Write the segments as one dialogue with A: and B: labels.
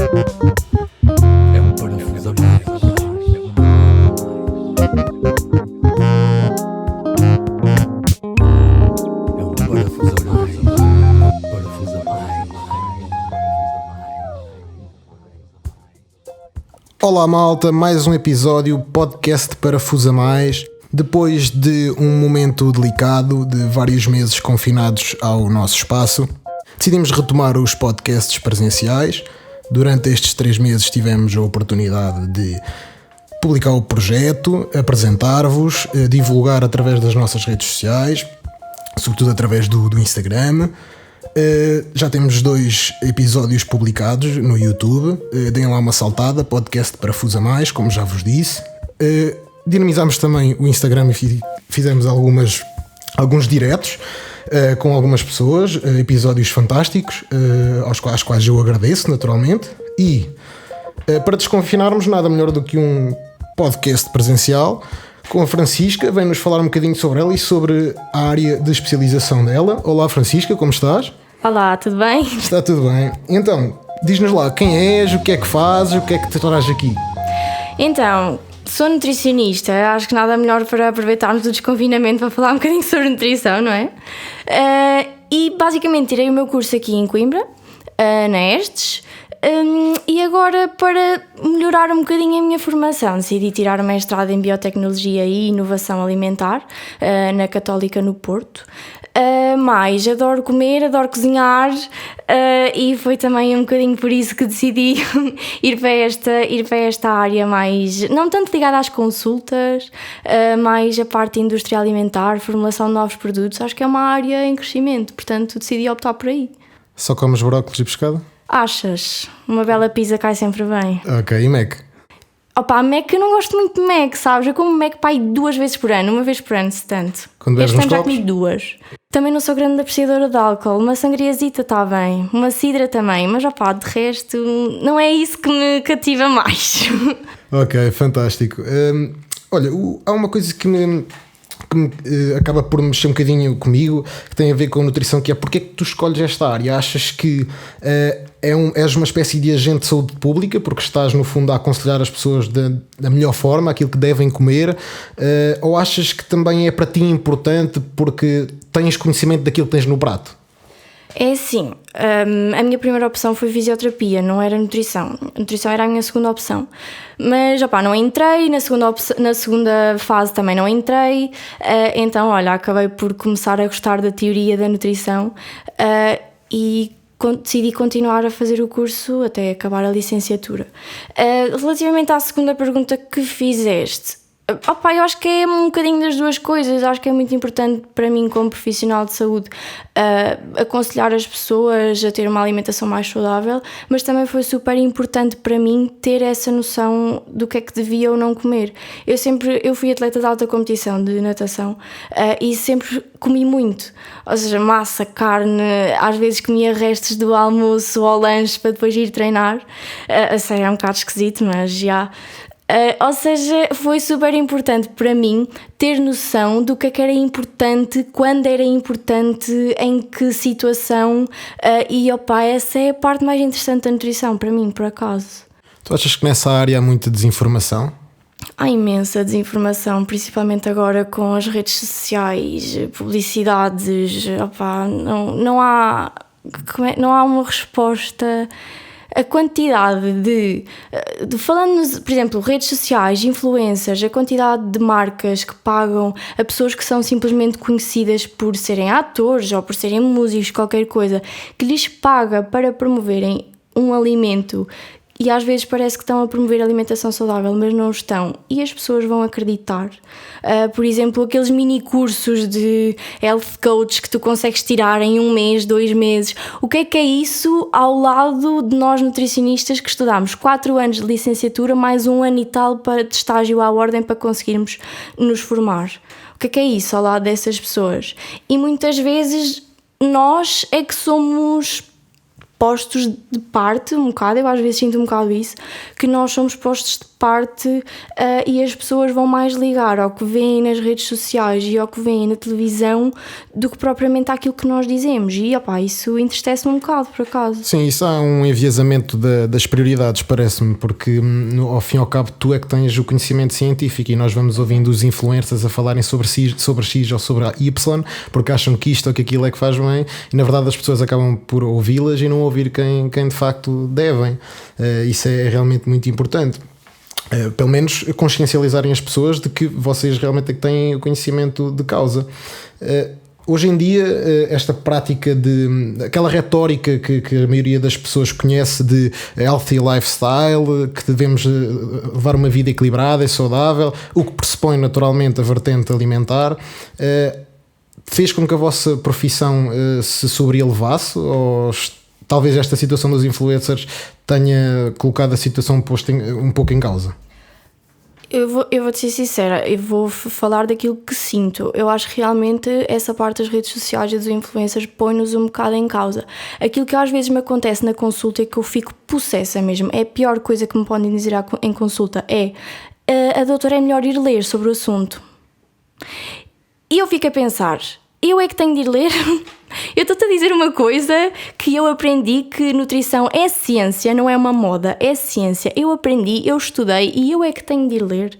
A: É um parafuso a mais. É um parafuso a mais. Parafuso a mais.
B: Olá malta, mais um episódio podcast Parafuso a Mais. Depois de um momento delicado de vários meses confinados ao nosso espaço, decidimos retomar os podcasts presenciais. Durante estes 3 meses tivemos a oportunidade de publicar o projeto, apresentar-vos, divulgar através das nossas redes sociais, sobretudo através do Instagram. Já temos 2 episódios publicados no YouTube. Deem lá uma saltada, podcast Parafuso a Mais, como já vos disse. Dinamizámos também o Instagram e fizemos alguns diretos com algumas pessoas, episódios fantásticos, às quais eu agradeço naturalmente. E para desconfinarmos, nada melhor do que um podcast presencial com a Francisca. Vem-nos falar um bocadinho sobre ela e sobre a área de especialização dela. Olá Francisca, como estás?
C: Olá, tudo bem?
B: Está tudo bem. Então, diz-nos lá quem és, o que é que fazes, o que é que te traz aqui?
C: Então, sou nutricionista, acho que nada melhor para aproveitarmos o desconfinamento para falar um bocadinho sobre nutrição, não é? E basicamente tirei o meu curso aqui em Coimbra, na Estes, e agora para melhorar um bocadinho a minha formação decidi tirar o mestrado em Biotecnologia e Inovação Alimentar na Católica no Porto. Mas adoro comer, adoro cozinhar, e foi também um bocadinho por isso que decidi ir para esta área mais, não tanto ligada às consultas, mais a parte indústria alimentar, formulação de novos produtos. Acho que é uma área em crescimento, portanto decidi optar por aí.
B: Só comes brócolis e pescado?
C: Achas? Uma bela pizza cai sempre bem.
B: Ok, e Mac?
C: Opa, Mac, eu não gosto muito de Mac, sabes? Eu como Mac pai 2 vezes por ano, 1 vez por ano, se tanto.
B: Quando bebes
C: Este
B: uns
C: ano já
B: copos?
C: comi 2. Também não sou grande apreciadora de álcool. Uma sangriazita está bem, uma cidra também, mas opá, de resto não é isso que me cativa mais.
B: Ok, fantástico. Olha, há uma coisa que me acaba por mexer um bocadinho comigo, que tem a ver com nutrição, que é porque é que tu escolhes esta área? Achas que és uma espécie de agente de saúde pública, porque estás no fundo a aconselhar as pessoas da melhor forma, aquilo que devem comer, ou achas que também é para ti importante porque tens conhecimento daquilo que tens no prato?
C: É assim, a minha primeira opção foi fisioterapia, não era nutrição. A nutrição era a minha segunda opção. Mas, opá, não entrei, na segunda fase também não entrei. Então, olha, acabei por começar a gostar da teoria da nutrição e decidi continuar a fazer o curso até acabar a licenciatura. Relativamente à segunda pergunta que fizeste, opa, eu acho que é um bocadinho das duas coisas. Acho que é muito importante para mim, como profissional de saúde, aconselhar as pessoas a ter uma alimentação mais saudável, mas também foi super importante para mim ter essa noção do que é que devia ou não comer. Eu fui atleta de alta competição de natação, e sempre comi muito, ou seja, massa, carne, às vezes comia restos do almoço ou ao lanche para depois ir treinar. A sério, é um bocado esquisito, mas já... ou seja, foi super importante para mim ter noção do que era importante, quando era importante, em que situação, e opa, essa é a parte mais interessante da nutrição para mim, por acaso.
B: Tu achas que nessa área há muita desinformação?
C: Há imensa desinformação, principalmente agora com as redes sociais, publicidades, opa, não há uma resposta. A quantidade de falando, por exemplo, redes sociais, influencers, a quantidade de marcas que pagam a pessoas que são simplesmente conhecidas por serem atores ou por serem músicos, qualquer coisa, que lhes paga para promoverem um alimento. E às vezes parece que estão a promover alimentação saudável, mas não estão. E as pessoas vão acreditar. Por exemplo, aqueles mini cursos de health coach que tu consegues tirar em 1 mês, 2 meses. O que é isso ao lado de nós nutricionistas que estudamos 4 anos de licenciatura, mais 1 ano e tal de estágio à ordem para conseguirmos nos formar? O que é isso ao lado dessas pessoas? E muitas vezes nós é que somos postos de parte um bocado, eu às vezes sinto um bocado isso, que nós somos postos de parte e as pessoas vão mais ligar ao que veem nas redes sociais e ao que veem na televisão do que propriamente àquilo que nós dizemos, e opá, isso entristece-me um bocado, por acaso.
B: Sim, isso há um enviesamento das prioridades, parece-me, porque ao fim e ao cabo tu é que tens o conhecimento científico e nós vamos ouvindo os influencers a falarem sobre X ou sobre Y, porque acham que isto ou que aquilo é que faz bem, e na verdade as pessoas acabam por ouvi-las e não ouvir quem de facto devem. Isso é realmente muito importante. Pelo menos consciencializarem as pessoas de que vocês realmente é que têm o conhecimento de causa. Hoje em dia, esta prática aquela retórica que a maioria das pessoas conhece de healthy lifestyle, que devemos levar uma vida equilibrada e saudável, o que pressupõe naturalmente a vertente alimentar, fez com que a vossa profissão se sobrelevasse, ou talvez esta situação dos influencers tenha colocado a situação posta um pouco em causa?
C: Eu vou-te ser sincera, eu vou falar daquilo que sinto. Eu acho que realmente essa parte das redes sociais e dos influencers põe-nos um bocado em causa. Aquilo que às vezes me acontece na consulta é que eu fico possessa mesmo. É a pior coisa que me podem dizer em consulta, a doutora, é melhor ir ler sobre o assunto. E eu fico a pensar, eu é que tenho de ir ler? Eu estou-te a dizer uma coisa que eu aprendi, que nutrição é ciência, não é uma moda, é ciência. Eu aprendi, eu estudei e eu é que tenho de ir ler.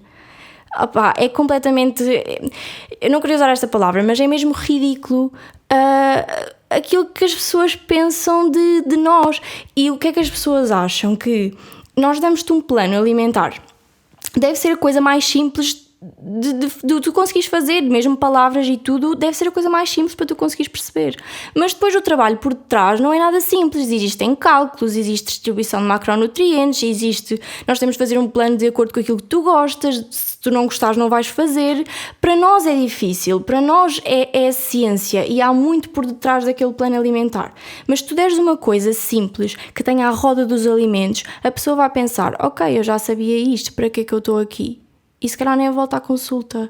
C: Opa, é completamente... Eu não queria usar esta palavra, mas é mesmo ridículo aquilo que as pessoas pensam de nós. E o que é que as pessoas acham? Que nós damos-te um plano alimentar. Deve ser a coisa mais simples de tu conseguires fazer, mesmo palavras e tudo, deve ser a coisa mais simples para tu conseguires perceber. Mas depois o trabalho por detrás não é nada simples. Existem cálculos, existe distribuição de macronutrientes, nós temos de fazer um plano de acordo com aquilo que tu gostas. Se tu não gostares, não vais fazer. Para nós é difícil, para nós é ciência e há muito por detrás daquele plano alimentar. Mas se tu deres uma coisa simples que tenha a roda dos alimentos, a pessoa vai pensar, ok, eu já sabia isto, para que é que eu estou aqui? E se calhar nem a volta à consulta.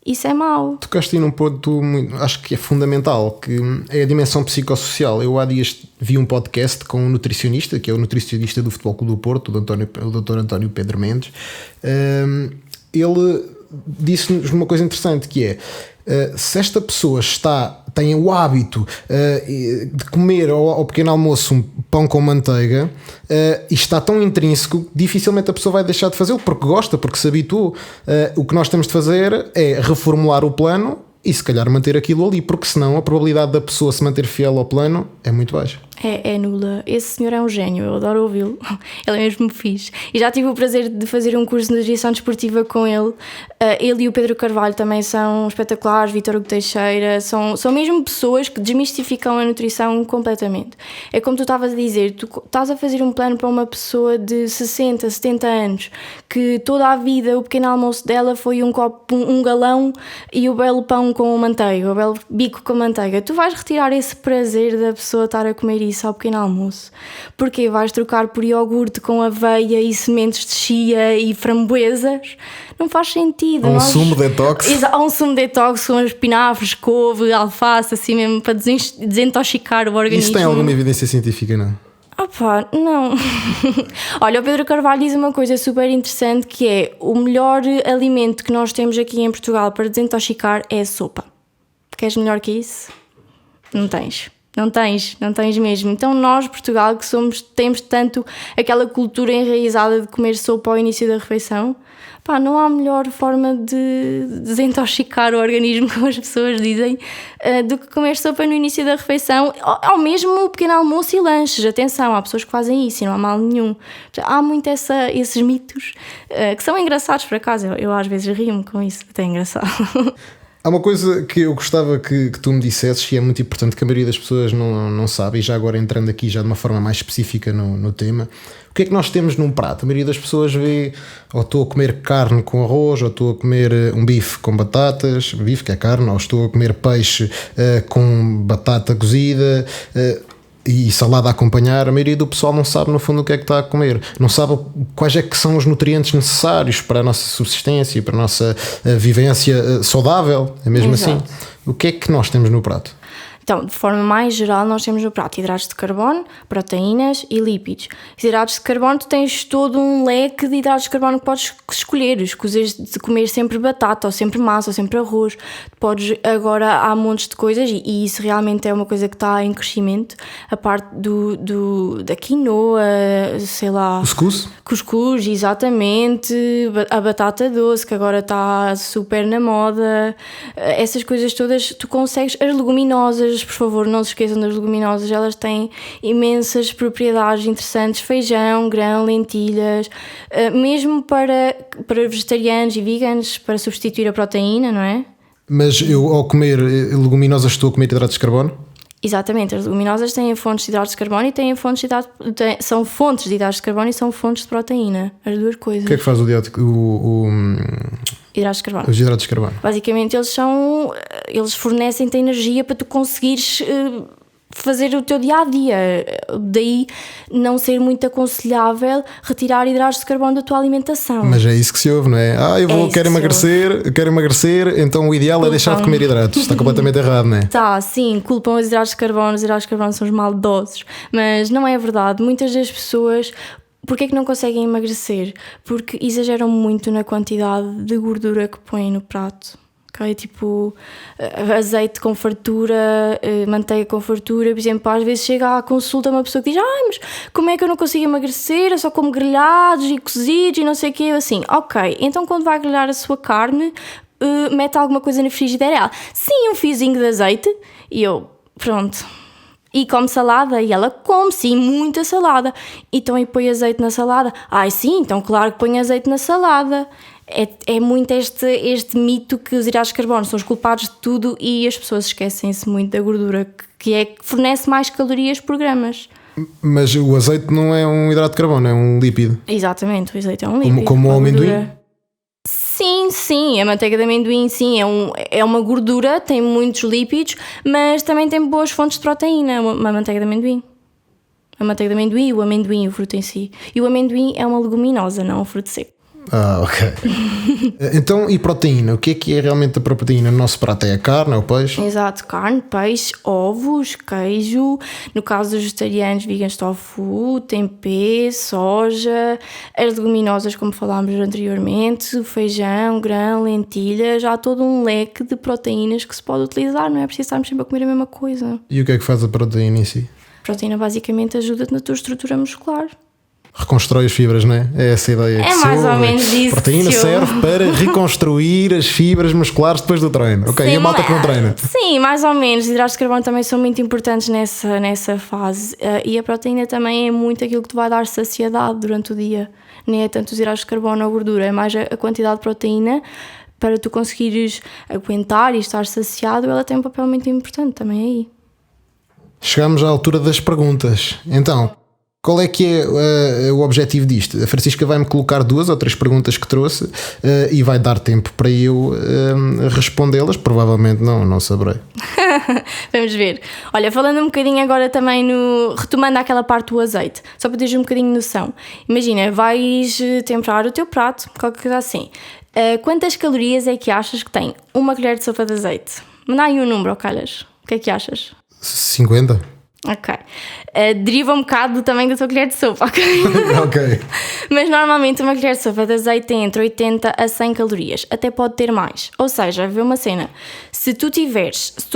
C: Isso é mau.
B: Tocaste aí num ponto, acho que é fundamental, que é a dimensão psicossocial. Eu há dias vi um podcast com um nutricionista, que é o nutricionista do Futebol Clube do Porto, o Dr. António Pedro Mendes. Ele disse-nos uma coisa interessante, que é, se esta pessoa tem o hábito de comer ao pequeno almoço um pão com manteiga, e está tão intrínseco, dificilmente a pessoa vai deixar de fazê-lo, porque gosta, porque se habituou. O que nós temos de fazer é reformular o plano e se calhar manter aquilo ali, porque senão a probabilidade da pessoa se manter fiel ao plano é muito baixa.
C: É nula. Esse senhor é um gênio, eu adoro ouvi-lo. Ele é mesmo fixe. E já tive o prazer de fazer um curso de nutrição desportiva com ele. Ele e o Pedro Carvalho também são espetaculares, Vítor Hugo Teixeira, são mesmo pessoas que desmistificam a nutrição completamente. É como tu estavas a dizer, tu estás a fazer um plano para uma pessoa de 60, 70 anos, que toda a vida o pequeno almoço dela foi um galão e o belo pão com manteiga, o belo bico com manteiga. Tu vais retirar esse prazer da pessoa estar a comer isso ao pequeno almoço, porque vais trocar por iogurte com aveia e sementes de chia e framboesas? Não faz sentido.
B: Sumo detox.
C: Há um sumo detox com espinafres, couve, alface, assim mesmo, para desintoxicar o organismo.
B: Isso tem alguma evidência científica, não?
C: Opa, não. Olha, o Pedro Carvalho diz uma coisa super interessante, que é: o melhor alimento que nós temos aqui em Portugal para desintoxicar é a sopa. Queres melhor que isso? Não tens. Não tens mesmo. Então nós, Portugal, que temos tanto aquela cultura enraizada de comer sopa ao início da refeição, pá, não há melhor forma de desintoxicar o organismo, como as pessoas dizem, do que comer sopa no início da refeição, ao mesmo pequeno almoço e lanches. Atenção, há pessoas que fazem isso e não há mal nenhum. Há muito esses mitos que são engraçados, por acaso. Eu às vezes rio-me com isso, até é engraçado.
B: Há uma coisa que eu gostava que tu me dissesses, e é muito importante, que a maioria das pessoas não sabe, e já agora entrando aqui já de uma forma mais específica no tema: o que é que nós temos num prato? A maioria das pessoas vê, ou estou a comer carne com arroz, ou estou a comer um bife com batatas, bife que é carne, ou estou a comer peixe com batata cozida e salada a acompanhar. A maioria do pessoal não sabe no fundo o que é que está a comer, não sabe quais é que são os nutrientes necessários para a nossa subsistência, para a nossa vivência saudável, é mesmo. Exato. Assim. O que é que nós temos no prato?
C: Então, de forma mais geral, nós temos no prato hidratos de carbono, proteínas e lípidos. Os hidratos de carbono, tu tens todo um leque de hidratos de carbono que podes escolher. Escusas de comer sempre batata, ou sempre massa, ou sempre arroz. Podes, agora há montes de coisas, e isso realmente é uma coisa que está em crescimento. A parte da quinoa, sei lá...
B: Cuscuz?
C: Cuscuz, exatamente. A batata doce, que agora está super na moda. Essas coisas todas, tu consegues... As leguminosas, por favor, não se esqueçam das leguminosas, elas têm imensas propriedades interessantes, feijão, grão, lentilhas, mesmo para vegetarianos e veganos, para substituir a proteína, não é?
B: Mas eu, ao comer leguminosas, estou a comer hidratos de carbono?
C: Exatamente, as leguminosas têm fontes de hidratos de carbono e são fontes de hidratos de carbono e são fontes de proteína, as duas coisas.
B: O que é que faz
C: hidratos de carbono?
B: Os hidratos de carbono?
C: Basicamente eles fornecem-te energia para tu conseguires fazer o teu dia-a-dia. Daí não ser muito aconselhável retirar hidratos de carbono da tua alimentação.
B: Mas é isso que se ouve, não é? Quero emagrecer, então o ideal é deixar de comer hidratos. Está completamente errado, não é?
C: Tá, sim, culpam os hidratos de carbono são os maldosos, mas não é verdade. Muitas das pessoas... Porquê é que não conseguem emagrecer? Porque exageram muito na quantidade de gordura que põem no prato. Okay? Tipo, azeite com fartura, manteiga com fartura. Por exemplo, às vezes chega à consulta uma pessoa que diz: mas como é que eu não consigo emagrecer? Eu só como grelhados e cozidos e não sei o quê. Eu assim, ok, então quando vai grelhar a sua carne, mete alguma coisa na frigideira. Ela, sim, um fiozinho de azeite. E eu, pronto... E come salada? E ela come, sim, muita salada. Então, e põe azeite na salada? Sim, então claro que põe azeite na salada. É muito este mito que os hidratos de carbono são os culpados de tudo e as pessoas esquecem-se muito da gordura, que fornece mais calorias por gramas.
B: Mas o azeite não é um hidrato de carbono, é um lípido.
C: Exatamente, o azeite é um lípido.
B: Como o amendoim?
C: Sim, a manteiga de amendoim, sim, é uma gordura, tem muitos lípidos, mas também tem boas fontes de proteína, a manteiga de amendoim. A manteiga de amendoim, o amendoim, o fruto em si. E o amendoim é uma leguminosa, não um fruto seco.
B: Ok. Então, e proteína? O que é realmente a proteína? No nosso prato é a carne, é o peixe?
C: Exato, carne, peixe, ovos, queijo. No caso dos vegetarianos, veganos, tofu, tempê, soja, as leguminosas, como falámos anteriormente, feijão, grão, lentilhas. Há todo um leque de proteínas que se pode utilizar, não é preciso estarmos sempre a comer a mesma coisa.
B: E o que é que faz a proteína em si?
C: A proteína basicamente ajuda-te na tua estrutura muscular.
B: Reconstrói as fibras, não é? É essa a ideia.
C: É mais ou menos isso.
B: A proteína serve para reconstruir as fibras musculares depois do treino. Ok, sim, e a malta que não treina? Sim,
C: mais ou menos. Os hidratos de carbono também são muito importantes nessa fase. E a proteína também é muito aquilo que te vai dar saciedade durante o dia. Nem é tanto os hidratos de carbono ou gordura, é mais a quantidade de proteína para tu conseguires aguentar e estar saciado. Ela tem um papel muito importante também aí.
B: Chegamos à altura das perguntas. Então... Qual é que é o objetivo disto? A Francisca vai-me colocar 2 ou 3 perguntas que trouxe e vai dar tempo para eu respondê-las. Provavelmente não saberei.
C: Vamos ver. Olha, falando um bocadinho agora também retomando aquela parte do azeite, só para teres um bocadinho de noção. Imagina, vais temperar o teu prato, qualquer coisa assim. Quantas calorias é que achas que tem uma colher de sopa de azeite? Manda aí um número, calhas. O que é que achas?
B: 50.
C: Ok. Deriva um bocado do tamanho da tua colher de sopa, ok?
B: Ok.
C: Mas normalmente uma colher de sopa de azeite tem entre 80 a 100 calorias. Até pode ter mais. Ou seja, vê uma cena. Se tu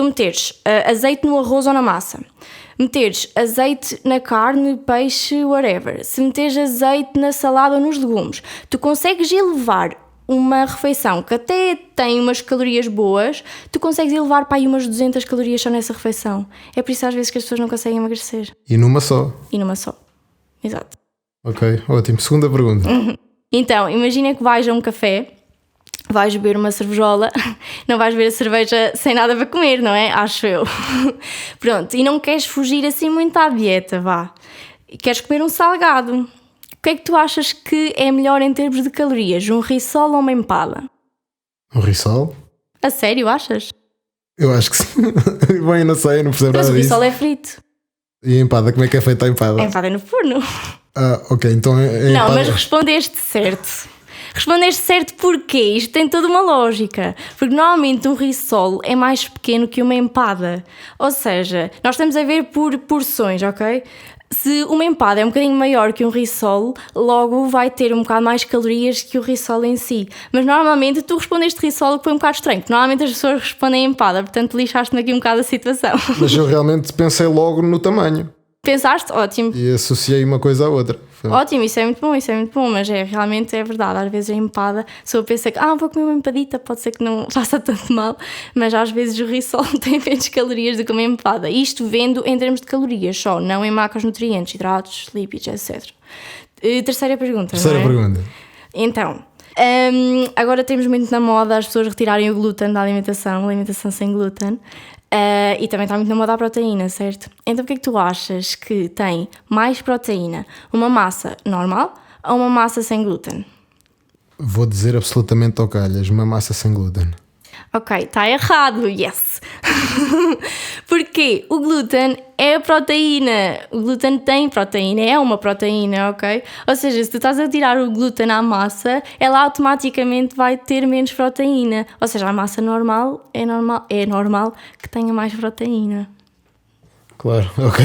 C: meteres azeite no arroz ou na massa, meteres azeite na carne, peixe, whatever, se meteres azeite na salada ou nos legumes, tu consegues elevar uma refeição que até tem umas calorias boas, tu consegues elevar para aí umas 200 calorias só nessa refeição. É por isso às vezes que as pessoas não conseguem emagrecer.
B: E numa só.
C: Exato.
B: Ok, ótimo. Segunda pergunta.
C: Então, imagina que vais a um café, vais beber uma cervejola, não vais beber a cerveja sem nada para comer, não é? Acho eu. Pronto, e não queres fugir assim muito à dieta, vá. E queres comer um salgado. O que é que tu achas que é melhor em termos de calorias? Um rissol ou uma empada?
B: Um rissol?
C: A sério, achas?
B: Eu acho que sim. Bem, não sei, não percebo nada disso.
C: Mas o rissol é frito.
B: E a empada, como é que é feita a empada?
C: A empada é no forno.
B: Ok, então a empada...
C: Não, mas respondeste certo. Respondeste certo porquê? Isto tem toda uma lógica. Porque normalmente um rissol é mais pequeno que uma empada. Ou seja, nós estamos a ver por porções, ok? Se uma empada é um bocadinho maior que um rissol, logo vai ter um bocado mais calorias que o rissol em si. Mas normalmente tu respondeste rissol, que foi um bocado estranho, porque normalmente as pessoas respondem empada, portanto lixaste-me aqui um bocado a situação.
B: Mas eu realmente pensei logo no tamanho
C: Pensaste? Ótimo.
B: e associei uma coisa à outra.
C: Ótimo, isso é muito bom, mas realmente é verdade. Às vezes a empada, se eu penso que vou comer uma empadita, pode ser que não faça tanto mal, mas às vezes o rissol tem menos calorias do que uma empada. Isto vendo em termos de calorias só, não em macronutrientes, hidratos, lípidos, etc. Terceira pergunta.
B: Terceira pergunta.
C: Então, agora temos muito na moda as pessoas retirarem o glúten da alimentação sem glúten. E também está muito na moda a proteína, certo? Então, o que é que tu achas que tem mais proteína? Uma massa normal ou uma massa sem glúten?
B: Vou dizer absolutamente ao calhas, uma massa sem glúten.
C: Ok, está errado, yes! Porque o glúten é a proteína. O glúten tem proteína, é uma proteína, ok? Ou seja, se tu estás a tirar o glúten à massa, ela automaticamente vai ter menos proteína. Ou seja, a massa normal é normal que tenha mais proteína.
B: Claro, ok.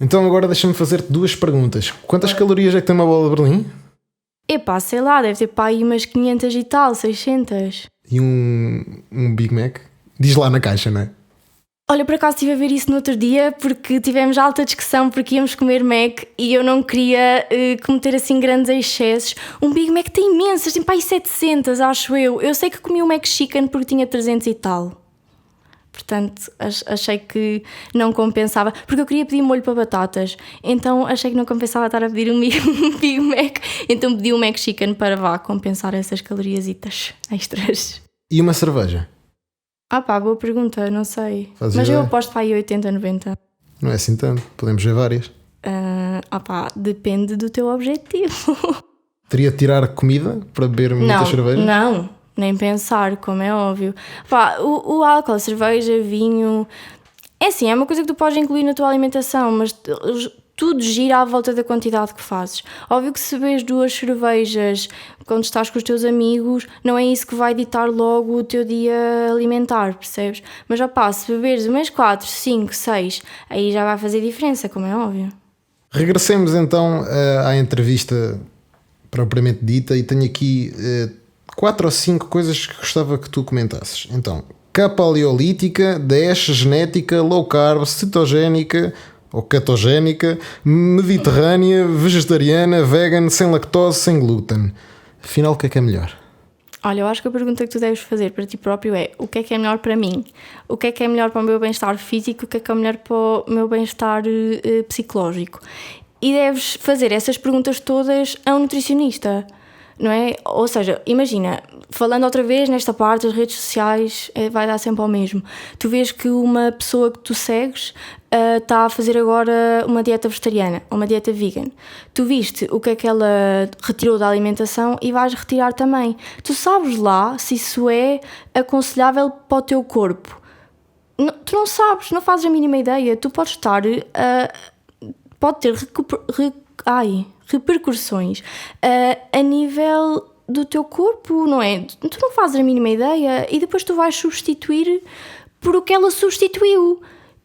B: Então agora deixa-me fazer-te duas perguntas. Quantas calorias é que tem uma bola de Berlim?
C: Epá, sei lá, deve ter para aí umas 500 e tal, 600.
B: E um Big Mac? Diz lá na caixa, não é?
C: Olha, por acaso estive a ver isso no outro dia porque tivemos alta discussão porque íamos comer Mac e eu não queria cometer assim grandes excessos. Um Big Mac tem imensas, tem para aí 700, acho eu. Eu sei que comi um Mac Chicken porque tinha 300 e tal. Portanto, achei que não compensava, porque eu queria pedir molho para batatas, então achei que não compensava estar a pedir um Big Mac, então pedi um Mac Chicken para compensar essas caloriasitas extras.
B: E uma cerveja?
C: Boa pergunta, não sei.
B: Fazes
C: Mas eu
B: ideia?
C: aposto para aí 80, 90.
B: Não é assim tanto, podemos ver várias.
C: Depende do teu objetivo.
B: Teria de tirar comida para beber muitas cervejas?
C: Não, nem pensar, como é óbvio. O álcool, a cerveja, vinho... É assim, é uma coisa que tu podes incluir na tua alimentação, mas tudo gira à volta da quantidade que fazes. Óbvio que se bebes 2 cervejas quando estás com os teus amigos, não é isso que vai ditar logo o teu dia alimentar, percebes? Mas se beberes umas 4, 5, 6, aí já vai fazer diferença, como é óbvio.
B: Regressemos então à entrevista propriamente dita e tenho aqui 4 ou 5 coisas que gostava que tu comentasses. Então, paleolítica, DASH, genética, low carb, cetogénica ou ketogénica, mediterrânea, vegetariana, vegan, sem lactose, sem glúten. Afinal, o que é melhor?
C: Olha, eu acho que a pergunta que tu deves fazer para ti próprio é: o que é melhor para mim? O que é melhor para o meu bem-estar físico? O que é melhor para o meu bem-estar psicológico? E deves fazer essas perguntas todas a um nutricionista, não é? Ou seja, imagina, falando outra vez nesta parte das redes sociais, vai dar sempre ao mesmo. Tu vês que uma pessoa que tu segues está a fazer agora uma dieta vegetariana ou uma dieta vegan. Tu viste o que é que ela retirou da alimentação e vais retirar também. Tu sabes lá se isso é aconselhável para o teu corpo. Tu não sabes, não fazes a mínima ideia. Tu podes estar... pode ter repercussões a nível do teu corpo, não é? Tu não fazes a mínima ideia e depois tu vais substituir por o que ela substituiu.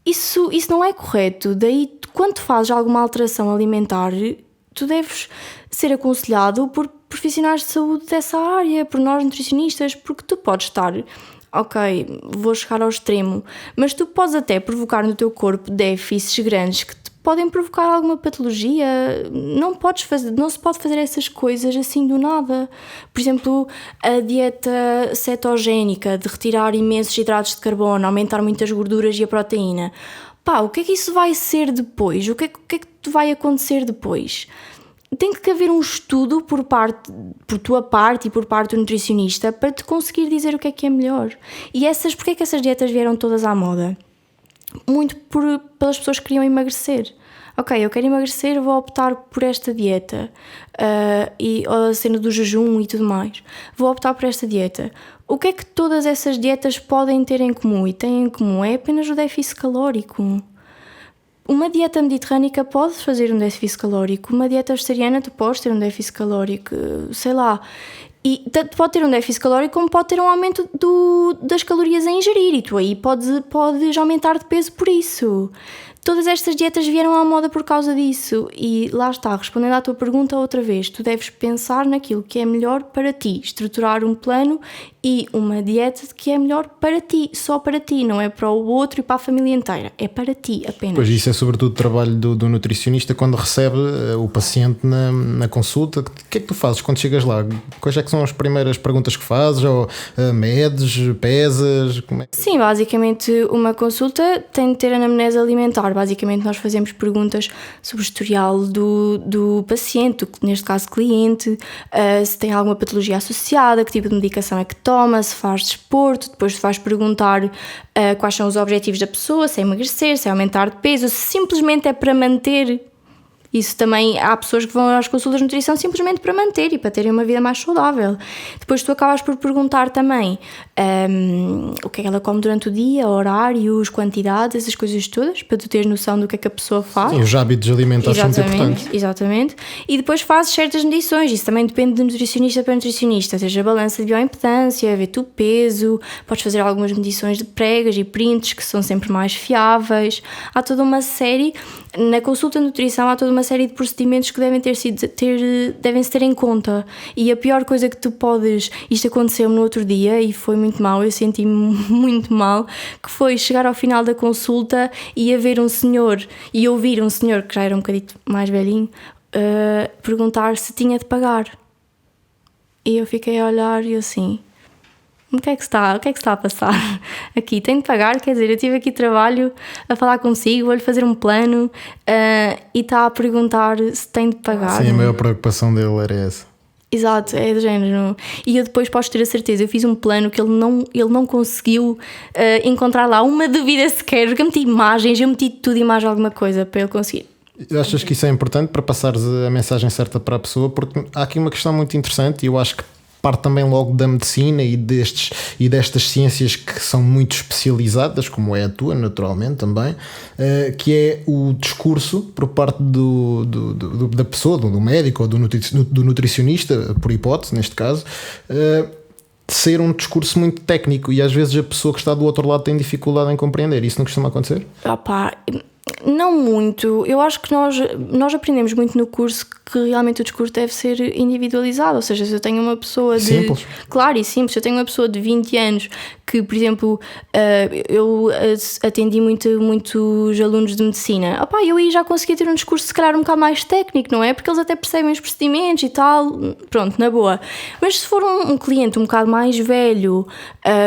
C: Isso não é correto. Daí, quando tu fazes alguma alteração alimentar, tu deves ser aconselhado por profissionais de saúde dessa área, por nós nutricionistas, porque tu podes estar... Ok, vou chegar ao extremo, mas tu podes até provocar no teu corpo déficits grandes que te podem provocar alguma patologia. Não se pode fazer essas coisas assim do nada. Por exemplo, a dieta cetogénica, de retirar imensos hidratos de carbono, aumentar muitas gorduras e a proteína. O que é que isso vai ser depois? O que é que vai acontecer depois? Tem que haver um estudo por tua parte e por parte do nutricionista para te conseguir dizer o que é melhor. E porque é que essas dietas vieram todas à moda? Muito pelas pessoas que queriam emagrecer. Ok, eu quero emagrecer, vou optar por esta dieta. E a cena do jejum e tudo mais. Vou optar por esta dieta. O que é que todas essas dietas podem ter em comum? E têm em comum é apenas o déficit calórico. Uma dieta mediterrânica pode fazer um déficit calórico, uma dieta vegetariana tu podes ter um déficit calórico, sei lá. E tanto pode ter um déficit calórico como pode ter um aumento das calorias a ingerir, e tu aí podes aumentar de peso por isso. Todas estas dietas vieram à moda por causa disso e lá está, respondendo à tua pergunta outra vez, tu deves pensar naquilo que é melhor para ti, estruturar um plano e uma dieta que é melhor para ti, só para ti, não é para o outro e para a família inteira, é para ti apenas.
B: Pois isso é sobretudo o trabalho do nutricionista quando recebe o paciente na consulta. O que é que tu fazes quando chegas lá? Quais é que são as primeiras perguntas que fazes? Ou medes, pesas? Como é?
C: Sim, basicamente uma consulta tem de ter anamnese alimentar. Basicamente nós fazemos perguntas sobre o historial do paciente, neste caso cliente, se tem alguma patologia associada, que tipo de medicação é que toma, se faz desporto. Depois vais perguntar quais são os objetivos da pessoa, se é emagrecer, se é aumentar de peso, se simplesmente é para manter. Isso também, há pessoas que vão às consultas de nutrição simplesmente para manter e para terem uma vida mais saudável. Depois tu acabas por perguntar também o que é que ela come durante o dia, horários, quantidades, essas coisas todas, para tu teres noção do que é que a pessoa faz.
B: Sim, os hábitos alimentares são muito importantes.
C: Exatamente. E depois fazes certas medições, isso também depende de nutricionista para nutricionista, seja a balança de bioimpedância, ver-te o peso, podes fazer algumas medições de pregas e prints que são sempre mais fiáveis. Há toda uma série, na consulta de nutrição há toda uma série de procedimentos que devem-se ter em conta, e a pior coisa que tu podes, isto aconteceu-me no outro dia e foi muito mal, eu senti-me muito mal, que foi chegar ao final da consulta e haver um senhor, e ouvir um senhor que já era um bocadinho mais velhinho perguntar se tinha de pagar, e eu fiquei a olhar e assim, o que é que está a passar aqui? Tenho de pagar? Quer dizer, eu tive aqui trabalho a falar consigo, vou-lhe fazer um plano e está a perguntar se tem de pagar.
B: Sim, a maior preocupação dele era essa.
C: Exato, é do género. E eu depois posso ter a certeza, eu fiz um plano que ele não conseguiu encontrar lá uma dúvida sequer, porque eu meti imagens, eu meti tudo e mais alguma coisa para ele conseguir.
B: Achas que isso é importante para passares a mensagem certa para a pessoa? Porque há aqui uma questão muito interessante e eu acho que parte também logo da medicina e destas ciências que são muito especializadas, como é a tua, naturalmente também, que é o discurso por parte da pessoa, do médico ou do nutricionista, por hipótese, neste caso, ser um discurso muito técnico e às vezes a pessoa que está do outro lado tem dificuldade em compreender. Isso não costuma acontecer?
C: Não muito. Eu acho que nós aprendemos muito no curso que realmente o discurso deve ser individualizado, ou seja, se eu tenho uma pessoa de...
B: Simples.
C: Claro, e simples. Se eu tenho uma pessoa de 20 anos que, por exemplo, eu atendi muitos alunos de medicina, eu aí já conseguia ter um discurso se calhar um bocado mais técnico, não é? Porque eles até percebem os procedimentos e tal, pronto, na boa. Mas se for um cliente um bocado mais velho,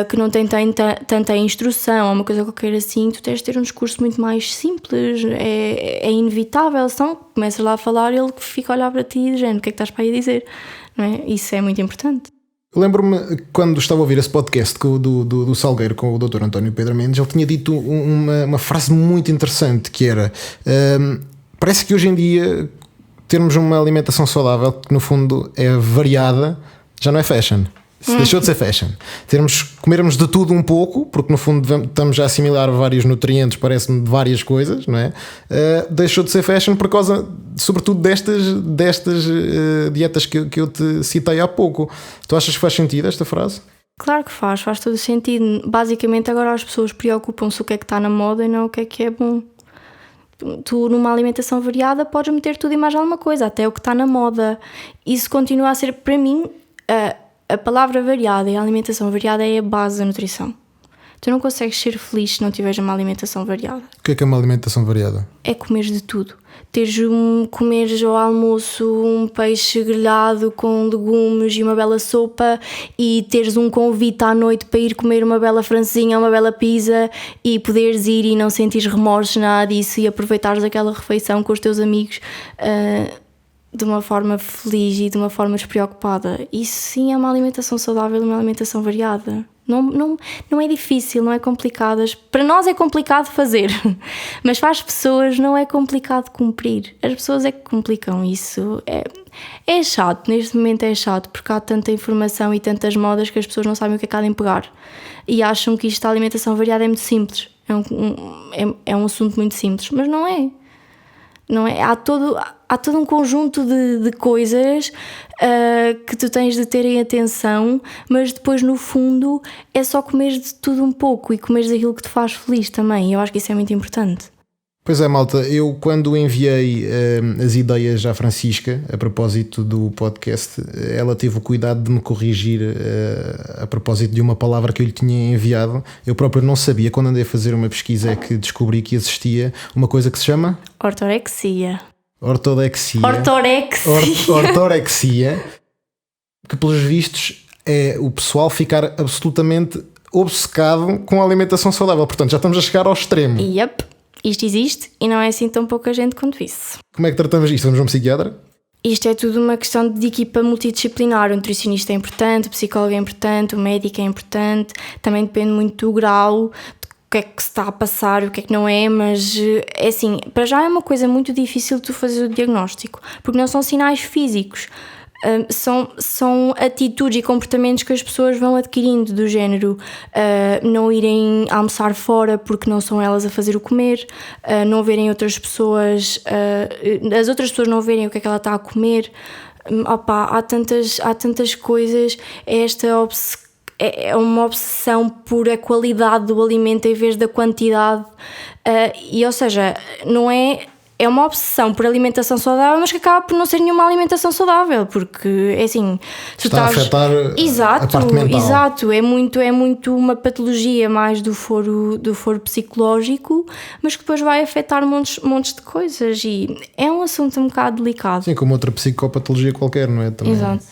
C: que não tem tanta instrução ou uma coisa qualquer assim, tu tens de ter um discurso muito mais simples, é inevitável, senão começas lá a falar e ele fica a olhar para ti e diz, o que é que estás para aí a dizer? Não é? Isso é muito importante.
B: Lembro-me quando estava a ouvir esse podcast do Salgueiro com o Dr. António Pedro Mendes, ele tinha dito uma frase muito interessante que era parece que hoje em dia termos uma alimentação saudável que no fundo é variada, já não é fashion. Deixou de ser fashion. Comermos de tudo um pouco, porque no fundo estamos a assimilar vários nutrientes, parece-me, de várias coisas, não é? Deixou de ser fashion por causa, sobretudo, destas dietas que eu te citei há pouco. Tu achas que faz sentido esta frase?
C: Claro que faz todo o sentido. Basicamente agora as pessoas preocupam-se o que é que está na moda e não o que é bom. Tu numa alimentação variada podes meter tudo e mais alguma coisa, até o que está na moda. Isso continua a ser, para mim, a palavra variada e a alimentação variada é a base da nutrição. Tu não consegues ser feliz se não tiveres uma alimentação variada.
B: O que é uma alimentação variada?
C: É comeres de tudo. Comeres ao almoço um peixe grelhado com legumes e uma bela sopa, e teres um convite à noite para ir comer uma bela francesinha, uma bela pizza, e poderes ir e não sentires remorsos, nada disso, e aproveitares aquela refeição com os teus amigos de uma forma feliz e de uma forma despreocupada. Isso sim é uma alimentação saudável e uma alimentação variada. Não é difícil, não é complicado. Para nós é complicado fazer, mas para as pessoas não é complicado cumprir. As pessoas é que complicam isso. É chato, neste momento é chato, porque há tanta informação e tantas modas que as pessoas não sabem o que é que há de pegar. E acham que isto da alimentação variada é muito simples. é um assunto muito simples, mas não é. Não é? Há todo um conjunto de coisas que tu tens de ter em atenção, mas depois no fundo é só comeres de tudo um pouco e comeres aquilo que te faz feliz também. Eu acho que isso é muito importante.
B: Pois é, malta, eu quando enviei as ideias à Francisca a propósito do podcast, ela teve o cuidado de me corrigir a propósito de uma palavra que eu lhe tinha enviado. Eu próprio não sabia, quando andei a fazer uma pesquisa é que descobri que existia uma coisa que se chama...
C: Ortorexia.
B: Ortorexia, que pelos vistos é o pessoal ficar absolutamente obcecado com a alimentação saudável. Portanto, já estamos a chegar ao extremo.
C: Yep. Isto existe e não é assim tão pouca gente quanto isso.
B: Como é que tratamos isto? Vamos a um psiquiatra?
C: Isto é tudo uma questão de equipa multidisciplinar. O nutricionista é importante, o psicólogo é importante, o médico é importante. Também depende muito do grau, de o que é que se está a passar, o que é que não é, mas é assim, para já é uma coisa muito difícil tu fazer o diagnóstico, porque não são sinais físicos. São atitudes e comportamentos que as pessoas vão adquirindo, do género não irem almoçar fora porque não são elas a fazer o comer, não verem outras pessoas, as outras pessoas não verem o que é que ela está a comer. Há tantas coisas. É uma obsessão por a qualidade do alimento em vez da quantidade, ou seja, não é... É uma obsessão por alimentação saudável, mas que acaba por não ser nenhuma alimentação saudável, porque é assim...
B: Está a afetar a parte mental.
C: Exato, é muito uma patologia mais do foro psicológico, mas que depois vai afetar montes de coisas, e é um assunto um bocado delicado.
B: Sim, como outra psicopatologia qualquer, não é? Também.
C: Exato.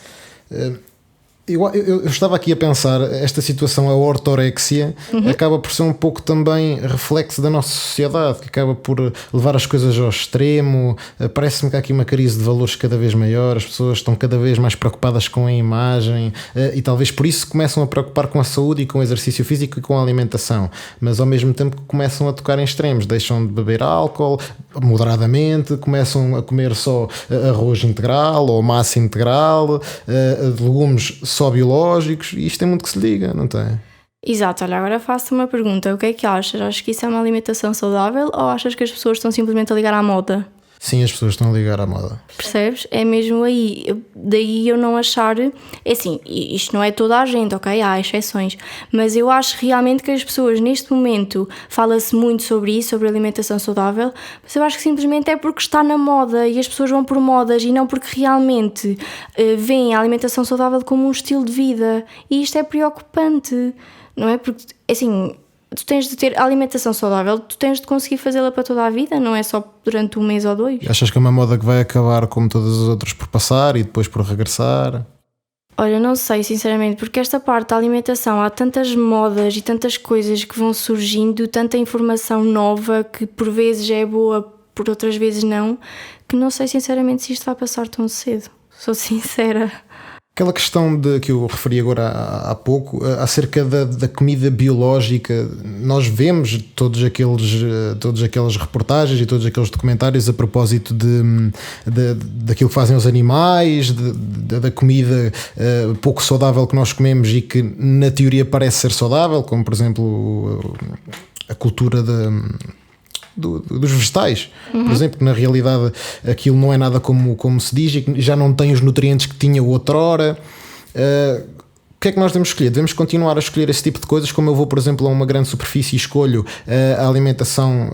B: Eu estava aqui a pensar, esta situação, a ortorexia, acaba por ser um pouco também reflexo da nossa sociedade, que acaba por levar as coisas ao extremo. Parece-me que há aqui uma crise de valores cada vez maior, as pessoas estão cada vez mais preocupadas com a imagem e talvez por isso começam a preocupar com a saúde e com o exercício físico e com a alimentação, mas ao mesmo tempo começam a tocar em extremos, deixam de beber álcool moderadamente, começam a comer só arroz integral ou massa integral, legumes só biológicos, e isto é muito que se liga, não tem?
C: Exato, olha, agora faço-te uma pergunta. O que é que achas? Achas que isso é uma alimentação saudável ou achas que as pessoas estão simplesmente a ligar à moda?
B: Sim, as pessoas estão a ligar à moda.
C: Percebes? É mesmo aí. Daí eu não achar... É assim, isto não é toda a gente, ok? Há exceções. Mas eu acho realmente que as pessoas, neste momento, fala-se muito sobre isso, sobre alimentação saudável, mas eu acho que simplesmente é porque está na moda e as pessoas vão por modas e não porque realmente veem a alimentação saudável como um estilo de vida. E isto é preocupante, não é? Porque, assim... Tu tens de ter alimentação saudável, tu tens de conseguir fazê-la para toda a vida, não é só durante um mês ou dois.
B: Achas que é uma moda que vai acabar como todas as outras por passar e depois por regressar?
C: Olha, não sei sinceramente, porque esta parte da alimentação, há tantas modas e tantas coisas que vão surgindo, tanta informação nova que por vezes é boa, por outras vezes não, que não sei sinceramente se isto vai passar tão cedo, sou sincera.
B: Aquela questão que eu referi agora há pouco, acerca da comida biológica, nós vemos todas aquelas reportagens e todos aqueles documentários a propósito daquilo que fazem os animais, da comida pouco saudável que nós comemos e que na teoria parece ser saudável, como por exemplo a cultura dos vegetais, por exemplo, que na realidade aquilo não é nada como se diz e que já não tem os nutrientes que tinha outrora. O que é que nós devemos escolher? Devemos continuar a escolher esse tipo de coisas, como eu vou, por exemplo, a uma grande superfície e escolho a alimentação,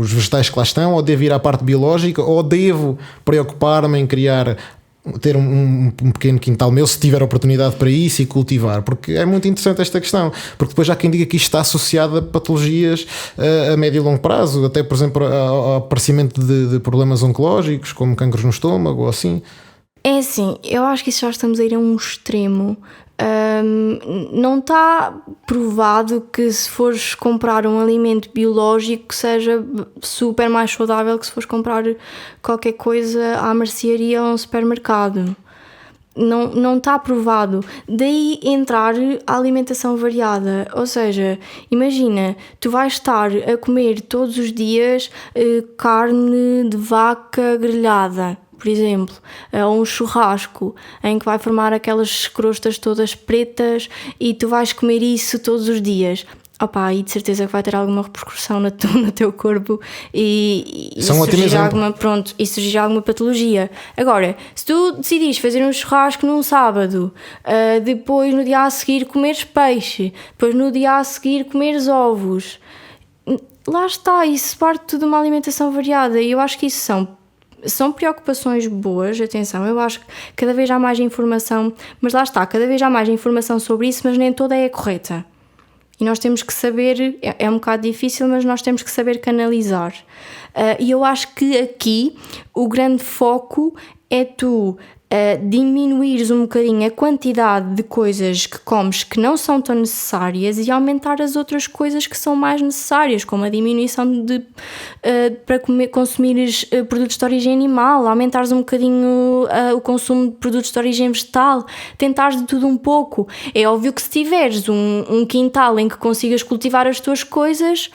B: os vegetais que lá estão, ou devo ir à parte biológica, ou devo preocupar-me em ter um pequeno quintal meu, se tiver oportunidade para isso, e cultivar, porque é muito interessante esta questão, porque depois há quem diga que isto está associado a patologias a médio e longo prazo, até por exemplo ao aparecimento de problemas oncológicos como cancros no estômago ou assim.
C: É assim, eu acho que isso já estamos a ir a um extremo. Não está provado que se fores comprar um alimento biológico seja super mais saudável que se fores comprar qualquer coisa à mercearia ou a um supermercado. Não está provado. Daí entrar a alimentação variada, ou seja, imagina, tu vais estar a comer todos os dias carne de vaca grelhada, por exemplo, ou um churrasco em que vai formar aquelas crostas todas pretas e tu vais comer isso todos os dias. Opa, e de certeza que vai ter alguma repercussão no teu corpo e
B: Isso é um ótimo exemplo.
C: e surgir alguma patologia. Agora, se tu decidires fazer um churrasco num sábado, depois no dia a seguir comeres peixe, depois no dia a seguir comeres ovos, lá está, isso parte de uma alimentação variada e eu acho que isso são preocupações boas, atenção, eu acho que cada vez há mais informação, mas lá está, cada vez há mais informação sobre isso, mas nem toda é correta. E nós temos que saber, é um bocado difícil, mas nós temos que saber canalizar. E eu acho que aqui o grande foco é tu diminuires um bocadinho a quantidade de coisas que comes que não são tão necessárias e aumentar as outras coisas que são mais necessárias, como a diminuição para consumires produtos de origem animal, aumentares um bocadinho o consumo de produtos de origem vegetal, tentares de tudo um pouco. É óbvio que se tiveres um quintal em que consigas cultivar as tuas coisas,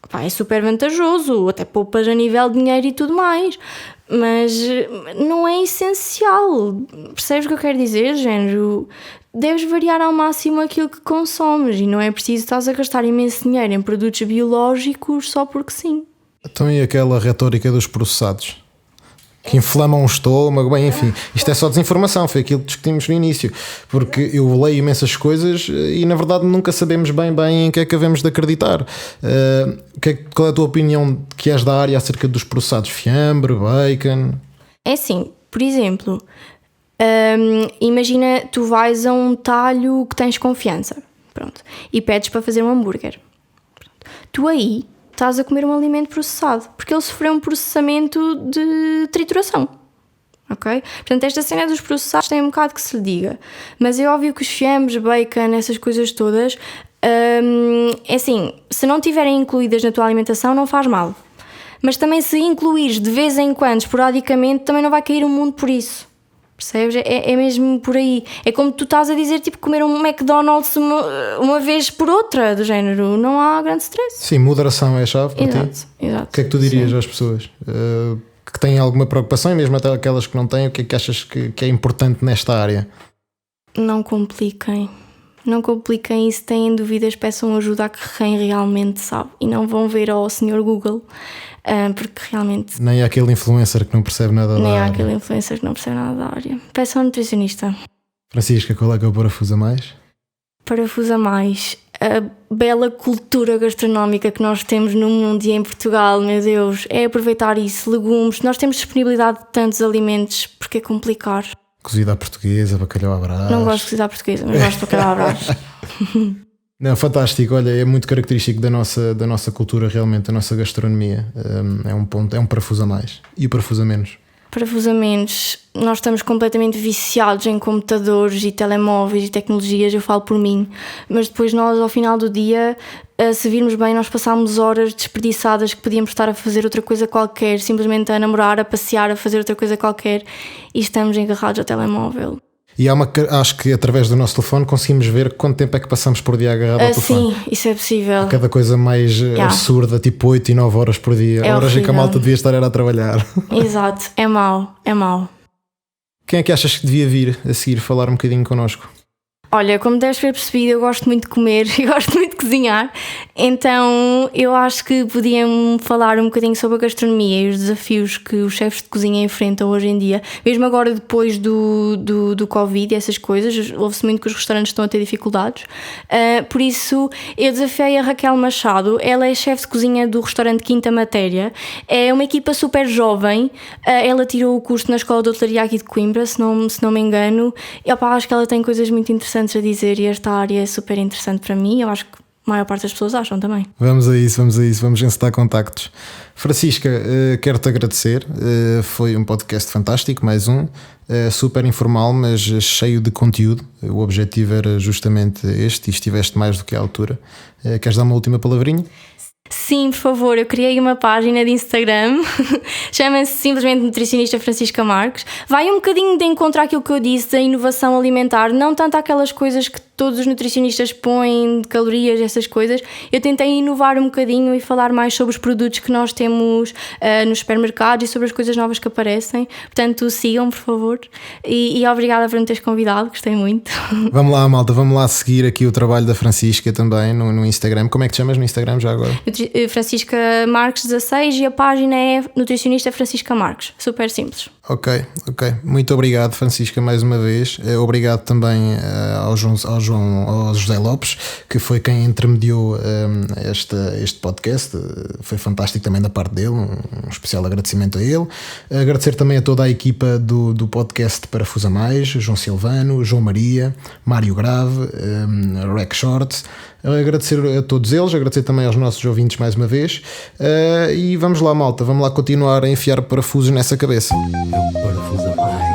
C: pá, é super vantajoso, até poupas a nível de dinheiro e tudo mais. Mas não é essencial, percebes o que eu quero dizer, género? Deves variar ao máximo aquilo que consomes e não é preciso estás a gastar imenso dinheiro em produtos biológicos só porque sim.
B: Então e aquela retórica dos processados? Que inflamam o estômago, bem, enfim, isto é só desinformação, foi aquilo que discutimos no início, porque eu leio imensas coisas e na verdade nunca sabemos bem em que é que havemos de acreditar. Qual é a tua opinião que és da área acerca dos processados? Fiambre, bacon?
C: É assim, por exemplo, imagina tu vais a um talho que tens confiança, pronto, e pedes para fazer um hambúrguer. Pronto. Tu aí estás a comer um alimento processado, porque ele sofreu um processamento de trituração, ok? Portanto, esta cena dos processados tem um bocado que se lhe diga, mas é óbvio que os fiambres, bacon, essas coisas todas, é assim, se não estiverem incluídas na tua alimentação não faz mal, mas também se incluires de vez em quando, esporadicamente, também não vai cair o mundo por isso. Percebes? É mesmo por aí. É como tu estás a dizer, tipo, comer um McDonald's uma vez por outra, do género. Não há grande stress.
B: Sim, moderação é a chave para ti.
C: Exato.
B: O que é que tu dirias às pessoas que têm alguma preocupação e mesmo até aquelas que não têm? O que é que achas que é importante nesta área?
C: Não compliquem. Não compliquem e se têm dúvidas peçam ajuda a quem realmente sabe e não vão ver ao Sr. Google. Porque realmente...
B: Nem há aquele influencer que não percebe nada da área.
C: Nem há aquele influencer que não percebe nada da área. Peçam ao nutricionista.
B: Francisca, qual é que é o parafuso a mais?
C: Parafuso a mais. A bela cultura gastronómica que nós temos no mundo e em Portugal, meu Deus, é aproveitar isso. Legumes, nós temos disponibilidade de tantos alimentos, porque é complicar.
B: Cozida à portuguesa, bacalhau à brás.
C: Não gosto de cozida à portuguesa, mas gosto de bacalhau à brás.
B: Não, fantástico, olha, é muito característico da nossa cultura realmente, da nossa gastronomia. É um parafuso a mais. E o parafuso a menos?
C: Parafuso a menos, nós estamos completamente viciados em computadores e telemóveis e tecnologias, eu falo por mim, mas depois nós ao final do dia, se virmos bem, nós passámos horas desperdiçadas que podíamos estar a fazer outra coisa qualquer, simplesmente a namorar, a passear, a fazer outra coisa qualquer e estamos agarrados ao telemóvel.
B: E acho que através do nosso telefone conseguimos ver quanto tempo é que passamos por dia agarrado ao telefone.
C: Sim, isso é possível.
B: Cada coisa mais absurda, tipo 8 e 9 horas por dia.
C: É
B: horas
C: horrível.
B: em que a malta devia estar a trabalhar.
C: Exato, é mau.
B: Quem é que achas que devia vir a seguir falar um bocadinho connosco?
C: Olha, como deves ter percebido, eu gosto muito de comer e gosto muito de cozinhar, então eu acho que podiam falar um bocadinho sobre a gastronomia e os desafios que os chefes de cozinha enfrentam hoje em dia, mesmo agora depois do Covid e essas coisas, ouve-se muito que os restaurantes estão a ter dificuldades, por isso eu desafiei a Raquel Machado, ela é chefe de cozinha do restaurante Quinta Matéria, é uma equipa super jovem, ela tirou o curso na Escola de Hotelaria aqui de Coimbra, se não me engano, e acho que ela tem coisas muito interessantes a dizer e esta área é super interessante para mim, eu acho que a maior parte das pessoas acham também.
B: Vamos a isso, vamos encetar contactos. Francisca, quero-te agradecer, foi um podcast fantástico, mais um, super informal, mas cheio de conteúdo, o objetivo era justamente este e estiveste mais do que à altura. Queres dar uma última palavrinha?
C: Sim, por favor, eu criei uma página de Instagram, chama-se simplesmente Nutricionista Francisca Marques. Vai um bocadinho de encontrar aquilo que eu disse da inovação alimentar, não tanto aquelas coisas que todos os nutricionistas põem, de calorias, essas coisas. Eu tentei inovar um bocadinho e falar mais sobre os produtos que nós temos nos supermercados e sobre as coisas novas que aparecem. Portanto, sigam, por favor. E obrigada por me teres convidado, gostei muito.
B: Vamos lá, malta, vamos lá seguir aqui o trabalho da Francisca também no Instagram. Como é que te chamas no Instagram já agora?
C: Francisca Marques 16 e a página é Nutricionista Francisca Marques. Super simples.
B: Ok. Muito obrigado, Francisca, mais uma vez. Obrigado também ao José Lopes, que foi quem intermediou este podcast. Foi fantástico também da parte dele, um especial agradecimento a ele. Agradecer também a toda a equipa do podcast Parafusa Mais, João Silvano, João Maria, Mário Grave, Rec Shorts. Agradecer a todos eles, agradecer também aos nossos ouvintes mais uma vez. E vamos lá, malta, vamos lá continuar a enfiar parafusos nessa cabeça.
A: Parafusa Mais.